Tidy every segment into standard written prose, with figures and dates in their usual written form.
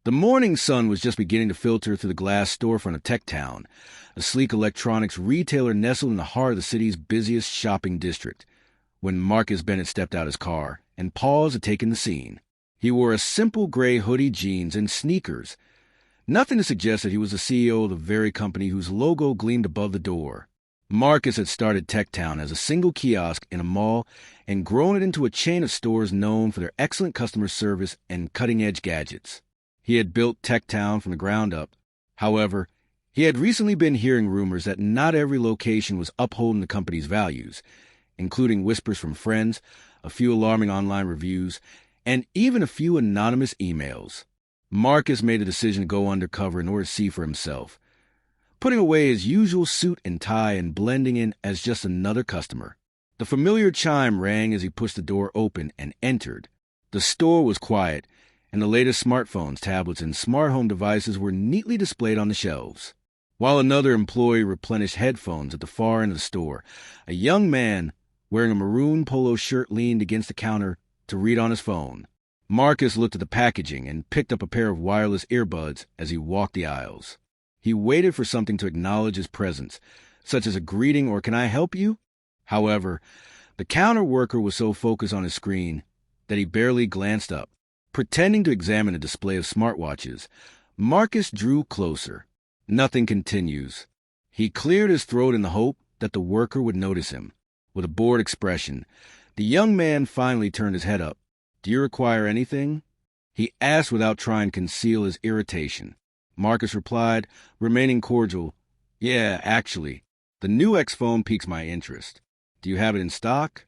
The morning sun was just beginning to filter through the glass storefront of Techtown, a sleek electronics retailer nestled in the heart of the city's busiest shopping district, when Marcus Bennett stepped out his car and paused to take in the scene. He wore a simple gray hoodie, jeans, and sneakers, nothing to suggest that he was the CEO of the very company whose logo gleamed above the door. Marcus had started Techtown as a single kiosk in a mall and grown it into a chain of stores known for their excellent customer service and cutting-edge gadgets. He had built Techtown from the ground up. However, he had recently been hearing rumors that not every location was upholding the company's values, including whispers from friends, a few alarming online reviews, and even a few anonymous emails. Marcus made a decision to go undercover in order to see for himself, putting away his usual suit and tie and blending in as just another customer. The familiar chime rang as he pushed the door open and entered. The store was quiet, and the latest smartphones, tablets, and smart home devices were neatly displayed on the shelves. While another employee replenished headphones at the far end of the store, a young man wearing a maroon polo shirt leaned against the counter to read on his phone. Marcus looked at the packaging and picked up a pair of wireless earbuds as he walked the aisles. He waited for something to acknowledge his presence, such as a greeting or "Can I help you?" However, the counter worker was so focused on his screen that he barely glanced up. Pretending to examine a display of smartwatches, Marcus drew closer. Nothing continues. He cleared his throat in the hope that the worker would notice him. With a bored expression, the young man finally turned his head up. "Do you require anything?" he asked without trying to conceal his irritation. Marcus replied, remaining cordial, "Yeah, actually, the new X phone piques my interest. Do you have it in stock?"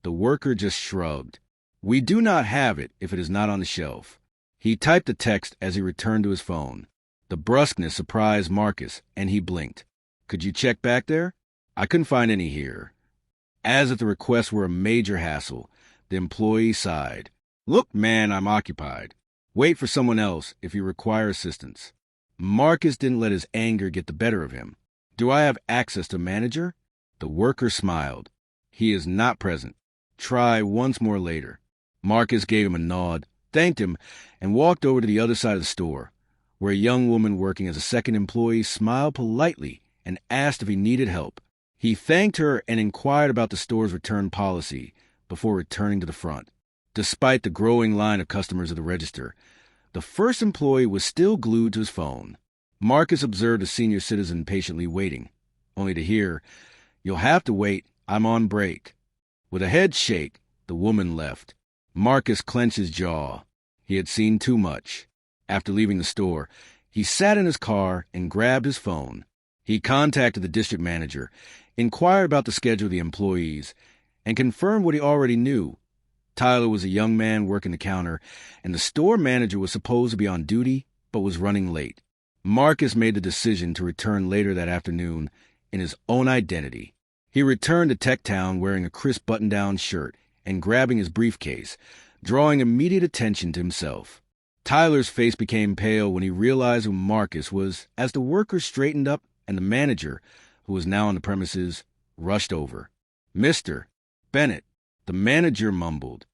The worker just shrugged. "We do not have it if it is not on the shelf." He typed the text as he returned to his phone. The brusqueness surprised Marcus, and he blinked. "Could you check back there? I couldn't find any here." As if the request were a major hassle, the employee sighed. "Look, man, I'm occupied. Wait for someone else if you require assistance." Marcus didn't let his anger get the better of him. "Do I have access to a manager?" The worker smiled. "He is not present. Try once more later." Marcus gave him a nod, thanked him, and walked over to the other side of the store, where a young woman working as a second employee smiled politely and asked if he needed help. He thanked her and inquired about the store's return policy before returning to the front. Despite the growing line of customers at the register, the first employee was still glued to his phone. Marcus observed a senior citizen patiently waiting, only to hear, "You'll have to wait, I'm on break." With a head shake, the woman left. Marcus clenched his jaw. He had seen too much. After leaving the store, he sat in his car and grabbed his phone. He contacted the district manager, inquired about the schedule of the employees, and confirmed what he already knew. Tyler was a young man working the counter, and the store manager was supposed to be on duty but was running late. Marcus made the decision to return later that afternoon in his own identity. He returned to Techtown wearing a crisp button-down shirt and grabbing his briefcase, drawing immediate attention to himself. Tyler's face became pale when he realized who Marcus was as the workers straightened up and the manager, who was now on the premises, rushed over. "Mr. Bennett," the manager mumbled.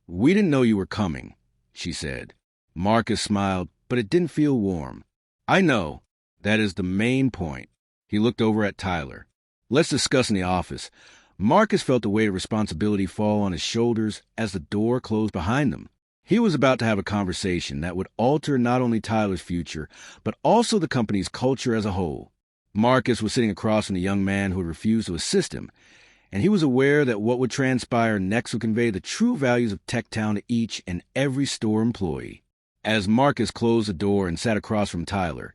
"We didn't know you were coming," she said. Marcus smiled, but it didn't feel warm. "I know. That is the main point." He looked over at Tyler. "Let's discuss in the office." Marcus felt the weight of responsibility fall on his shoulders as the door closed behind them. He was about to have a conversation that would alter not only Tyler's future, but also the company's culture as a whole. Marcus was sitting across from the young man who had refused to assist him, and he was aware that what would transpire next would convey the true values of Techtown to each and every store employee. As Marcus closed the door and sat across from Tyler,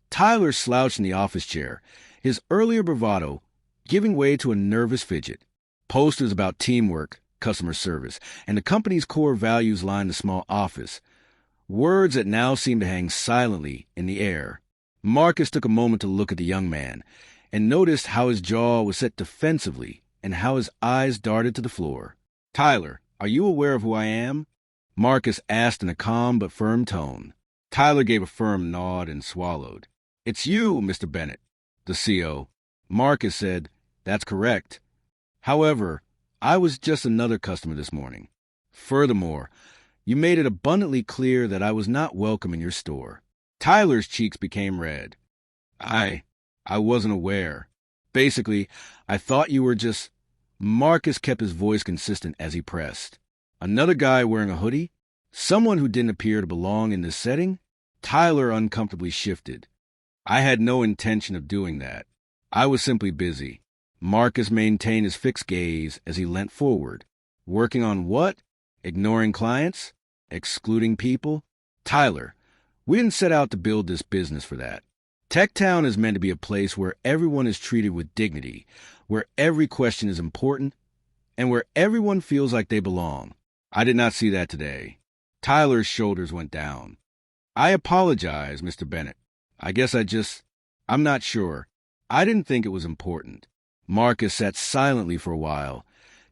Tyler slouched in the office chair, his earlier bravado giving way to a nervous fidget. Posters about teamwork, customer service, and the company's core values lined the small office, words that now seemed to hang silently in the air. Marcus took a moment to look at the young man and noticed how his jaw was set defensively and how his eyes darted to the floor. "Tyler, are you aware of who I am?" Marcus asked in a calm but firm tone. Tyler gave a firm nod and swallowed. "It's you, Mr. Bennett, the CO." Marcus said, "That's correct. However, I was just another customer this morning. Furthermore, You made it abundantly clear that I was not welcome in your store." Tyler's cheeks became red. I wasn't aware. Basically, I thought you were just... Marcus kept his voice consistent as he pressed. Another guy wearing a hoodie? Someone who didn't appear to belong in this setting? Tyler uncomfortably shifted. I had no intention of doing that. I was simply busy. Marcus maintained his fixed gaze as he leant forward. Working on what? Ignoring clients? Excluding people? Tyler, we didn't set out to build this business for that. Techtown is meant to be a place where everyone is treated with dignity, where every question is important, and where everyone feels like they belong. I did not see that today. Tyler's shoulders went down. I apologize, Mr. Bennett. I guess I'm not sure. I didn't think it was important. Marcus sat silently for a while,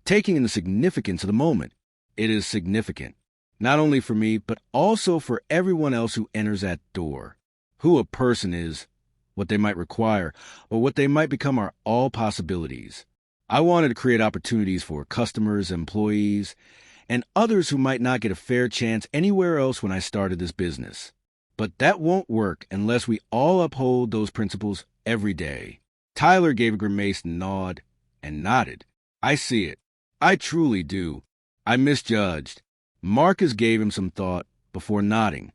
taking in the significance of the moment. It is significant, not only for me, but also for everyone else who enters that door. Who a person is, what they might require, or what they might become are all possibilities. I wanted to create opportunities for customers, employees, and others who might not get a fair chance anywhere else when I started this business. But that won't work unless we all uphold those principles every day. Tyler gave a grimaced nod and nodded. I see it. I truly do. I misjudged. Marcus gave him some thought before nodding.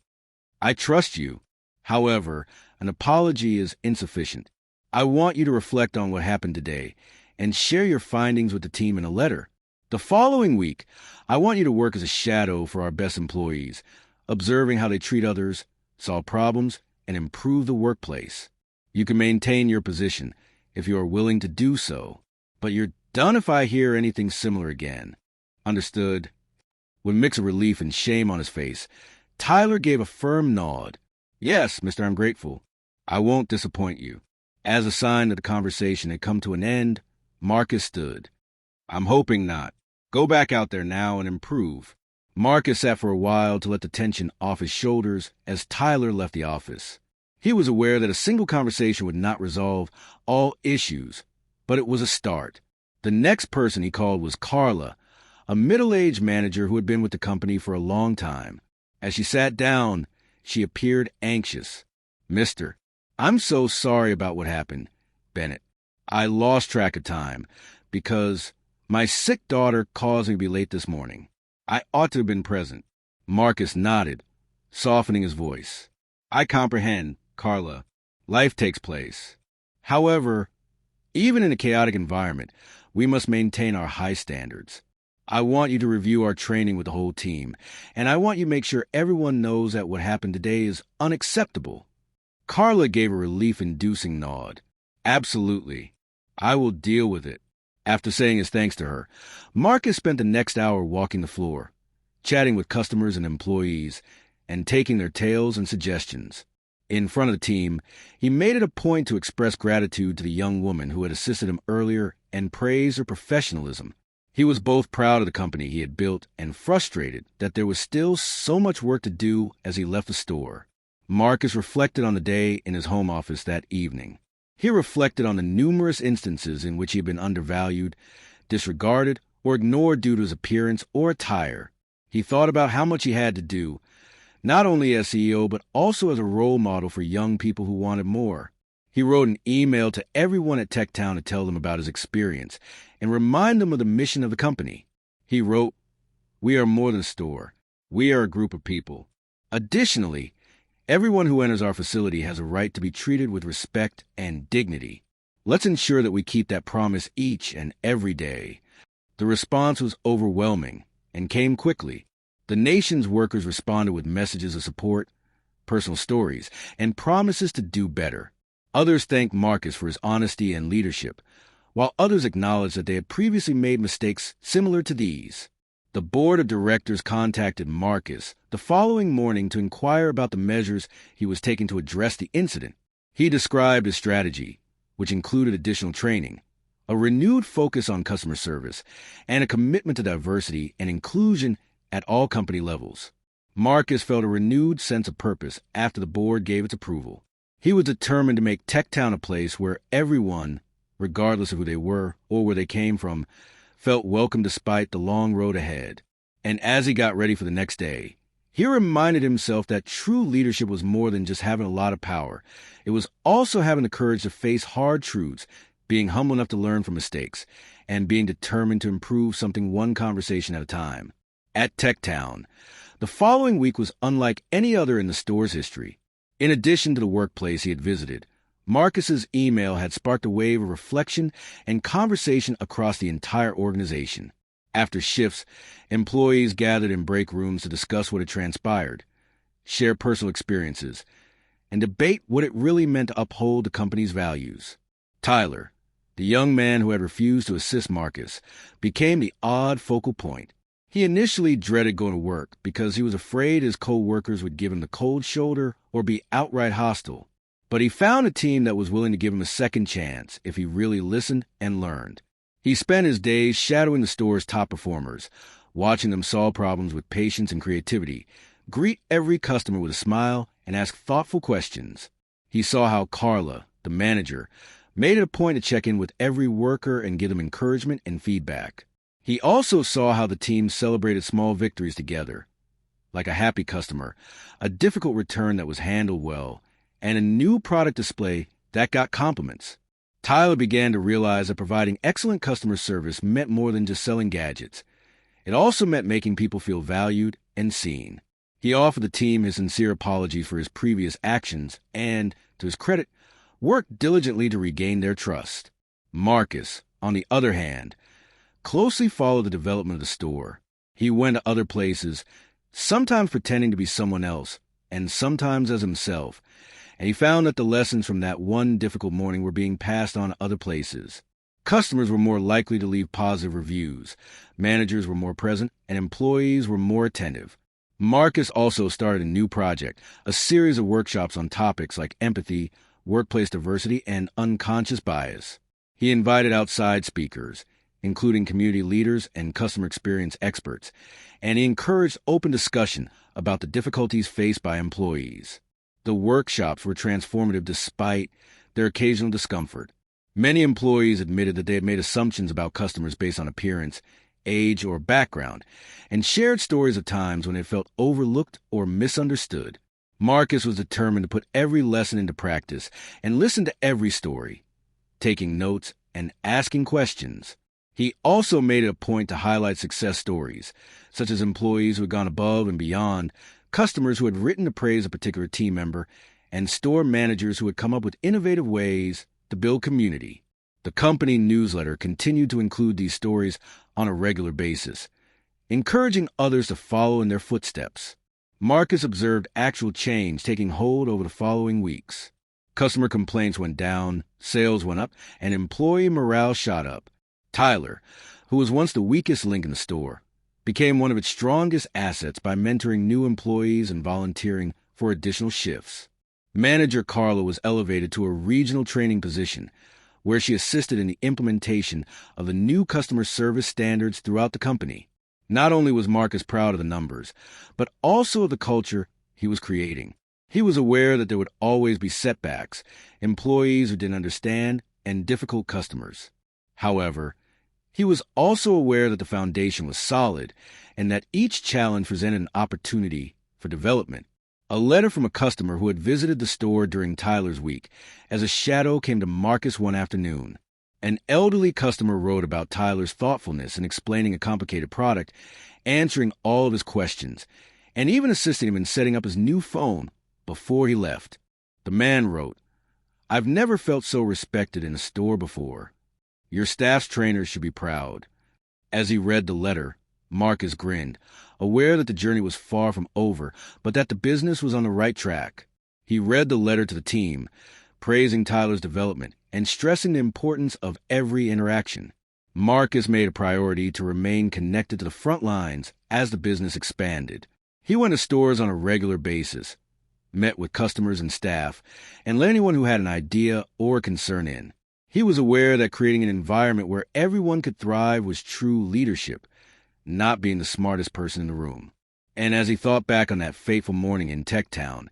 I trust you. However, an apology is insufficient. I want you to reflect on what happened today and share your findings with the team in a letter. The following week, I want you to work as a shadow for our best employees, observing how they treat others, solve problems, and improve the workplace. You can maintain your position if you are willing to do so, but you're done if I hear anything similar again. Understood? With a mix of relief and shame on his face, Tyler gave a firm nod. Yes, Mr. I'm grateful. I won't disappoint you. As a sign that the conversation had come to an end, Marcus stood. I'm hoping not. Go back out there now and improve. Marcus sat for a while to let the tension off his shoulders as Tyler left the office. He was aware that a single conversation would not resolve all issues, but it was a start. The next person he called was Carla, a middle-aged manager who had been with the company for a long time. As she sat down, she appeared anxious. Mister, I'm so sorry about what happened, Bennett. I lost track of time because my sick daughter caused me to be late this morning. I ought to have been present. Marcus nodded, softening his voice. I comprehend, Carla. Life takes place. However, even in a chaotic environment, we must maintain our high standards. I want you to review our training with the whole team, and I want you to make sure everyone knows that what happened today is unacceptable. Carla gave a relief-inducing nod. Absolutely. I will deal with it. After saying his thanks to her, Marcus spent the next hour walking the floor, chatting with customers and employees, and taking their tales and suggestions. In front of the team, he made it a point to express gratitude to the young woman who had assisted him earlier and praise her professionalism. He was both proud of the company he had built and frustrated that there was still so much work to do as he left the store. Marcus reflected on the day in his home office that evening. He reflected on the numerous instances in which he had been undervalued, disregarded, or ignored due to his appearance or attire. He thought about how much he had to do, not only as CEO, but also as a role model for young people who wanted more. He wrote an email to everyone at Techtown to tell them about his experience and remind them of the mission of the company. He wrote, "We are more than a store. We are a group of people. Additionally, everyone who enters our facility has a right to be treated with respect and dignity. Let's ensure that we keep that promise each and every day." The response was overwhelming and came quickly. The nation's workers responded with messages of support, personal stories, and promises to do better. Others thanked Marcus for his honesty and leadership, while others acknowledged that they had previously made mistakes similar to these. The board of directors contacted Marcus the following morning to inquire about the measures he was taking to address the incident. He described his strategy, which included additional training, a renewed focus on customer service, and a commitment to diversity and inclusion at all company levels. Marcus felt a renewed sense of purpose after the board gave its approval. He was determined to make Techtown a place where everyone, regardless of who they were or where they came from, felt welcome despite the long road ahead. And as he got ready for the next day, he reminded himself that true leadership was more than just having a lot of power. It was also having the courage to face hard truths, being humble enough to learn from mistakes, and being determined to improve something one conversation at a time. At Techtown, the following week was unlike any other in the store's history. In addition to the workplace he had visited, Marcus's email had sparked a wave of reflection and conversation across the entire organization. After shifts, employees gathered in break rooms to discuss what had transpired, share personal experiences, and debate what it really meant to uphold the company's values. Tyler, the young man who had refused to assist Marcus, became the odd focal point. He initially dreaded going to work because he was afraid his co-workers would give him the cold shoulder or be outright hostile. But he found a team that was willing to give him a second chance if he really listened and learned. He spent his days shadowing the store's top performers, watching them solve problems with patience and creativity, greet every customer with a smile, and ask thoughtful questions. He saw how Carla, the manager, made it a point to check in with every worker and give them encouragement and feedback. He also saw how the team celebrated small victories together, like a happy customer, a difficult return that was handled well, and a new product display that got compliments. Tyler began to realize that providing excellent customer service meant more than just selling gadgets. It also meant making people feel valued and seen. He offered the team his sincere apologies for his previous actions and, to his credit, worked diligently to regain their trust. Marcus, on the other hand, closely followed the development of the store. He went to other places, sometimes pretending to be someone else, and sometimes as himself, and he found that the lessons from that one difficult morning were being passed on to other places. Customers were more likely to leave positive reviews, managers were more present, and employees were more attentive. Marcus also started a new project, a series of workshops on topics like empathy, workplace diversity, and unconscious bias. He invited outside speakers, including community leaders and customer experience experts, and he encouraged open discussion about the difficulties faced by employees. The workshops were transformative despite their occasional discomfort. Many employees admitted that they had made assumptions about customers based on appearance, age, or background, and shared stories of times when they felt overlooked or misunderstood. Marcus was determined to put every lesson into practice and listen to every story, taking notes and asking questions. He also made it a point to highlight success stories, such as employees who had gone above and beyond, customers who had written to praise a particular team member, and store managers who had come up with innovative ways to build community. The company newsletter continued to include these stories on a regular basis, encouraging others to follow in their footsteps. Marcus observed actual change taking hold over the following weeks. Customer complaints went down, sales went up, and employee morale shot up. Tyler, who was once the weakest link in the store, became one of its strongest assets by mentoring new employees and volunteering for additional shifts. Manager Carla was elevated to a regional training position, where she assisted in the implementation of the new customer service standards throughout the company. Not only was Marcus proud of the numbers, but also of the culture he was creating. He was aware that there would always be setbacks, employees who didn't understand, and difficult customers. However, he was also aware that the foundation was solid and that each challenge presented an opportunity for development. A letter from a customer who had visited the store during Tyler's week as a shadow came to Marcus one afternoon. An elderly customer wrote about Tyler's thoughtfulness in explaining a complicated product, answering all of his questions, and even assisting him in setting up his new phone before he left. The man wrote, "I've never felt so respected in a store before. Your staff's trainers should be proud." As he read the letter, Marcus grinned, aware that the journey was far from over, but that the business was on the right track. He read the letter to the team, praising Tyler's development and stressing the importance of every interaction. Marcus made a priority to remain connected to the front lines as the business expanded. He went to stores on a regular basis, met with customers and staff, and let anyone who had an idea or concern in. He was aware that creating an environment where everyone could thrive was true leadership, not being the smartest person in the room. And as he thought back on that fateful morning in Techtown,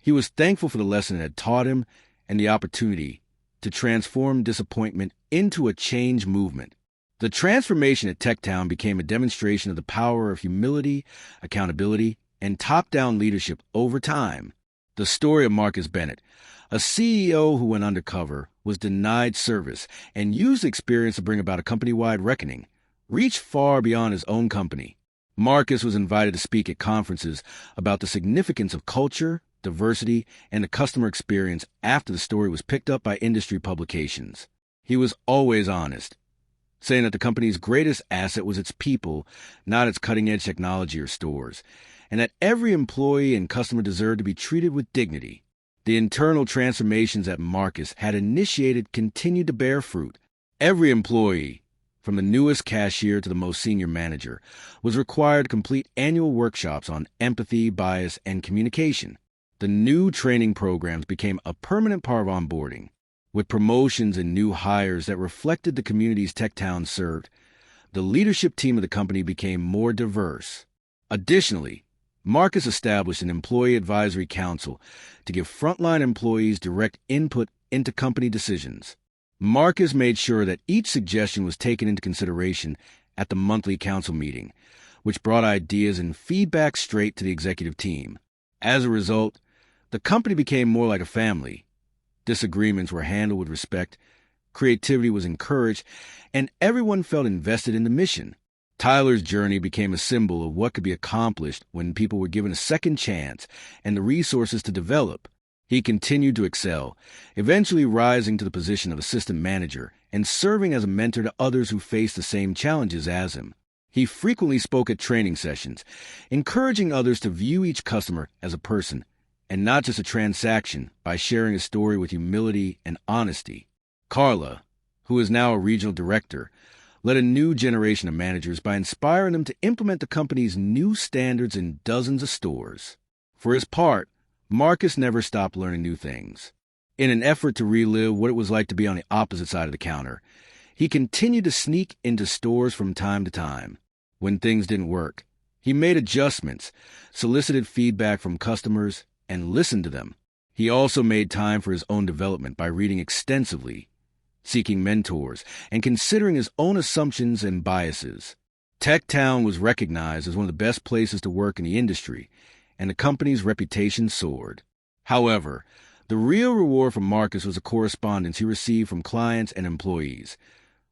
he was thankful for the lesson it had taught him and the opportunity to transform disappointment into a change movement. The transformation at Techtown became a demonstration of the power of humility, accountability, and top-down leadership over time. The story of Marcus Bennett, a CEO who went undercover, was denied service, and used the experience to bring about a company-wide reckoning, reached far beyond his own company. Marcus was invited to speak at conferences about the significance of culture, diversity, and the customer experience after the story was picked up by industry publications. He was always honest, saying that the company's greatest asset was its people, not its cutting-edge technology or stores, and that every employee and customer deserved to be treated with dignity. The internal transformations that Marcus had initiated continued to bear fruit. Every employee, from the newest cashier to the most senior manager, was required to complete annual workshops on empathy, bias, and communication. The new training programs became a permanent part of onboarding, with promotions and new hires that reflected the communities Techtown served. The leadership team of the company became more diverse. Additionally, Marcus established an employee advisory council to give frontline employees direct input into company decisions. Marcus made sure that each suggestion was taken into consideration at the monthly council meeting, which brought ideas and feedback straight to the executive team. As a result, the company became more like a family. Disagreements were handled with respect, creativity was encouraged, and everyone felt invested in the mission. Tyler's journey became a symbol of what could be accomplished when people were given a second chance and the resources to develop. He continued to excel, eventually rising to the position of assistant manager and serving as a mentor to others who faced the same challenges as him. He frequently spoke at training sessions, encouraging others to view each customer as a person and not just a transaction, by sharing his story with humility and honesty. Carla, who is now a regional director, led a new generation of managers by inspiring them to implement the company's new standards in dozens of stores. For his part, Marcus never stopped learning new things. In an effort to relive what it was like to be on the opposite side of the counter, he continued to sneak into stores from time to time. When things didn't work, he made adjustments, solicited feedback from customers, and listened to them. He also made time for his own development by reading extensively, seeking mentors, and considering his own assumptions and biases. Techtown was recognized as one of the best places to work in the industry, and the company's reputation soared. However, the real reward for Marcus was the correspondence he received from clients and employees,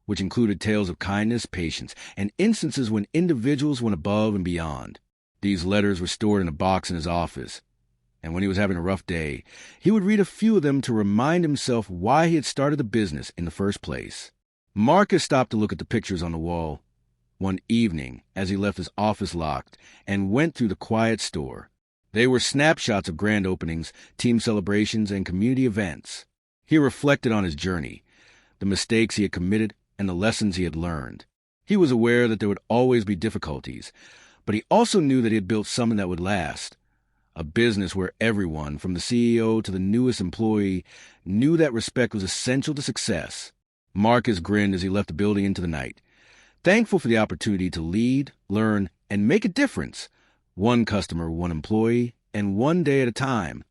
which included tales of kindness, patience, and instances when individuals went above and beyond. These letters were stored in a box in his office, and when he was having a rough day, he would read a few of them to remind himself why he had started the business in the first place. Marcus stopped to look at the pictures on the wall one evening as he left his office locked and went through the quiet store. They were snapshots of grand openings, team celebrations, and community events. He reflected on his journey, the mistakes he had committed, and the lessons he had learned. He was aware that there would always be difficulties, but he also knew that he had built something that would last. A business where everyone, from the CEO to the newest employee, knew that respect was essential to success. Marcus grinned as he left the building into the night, thankful for the opportunity to lead, learn, and make a difference, one customer, one employee, and one day at a time.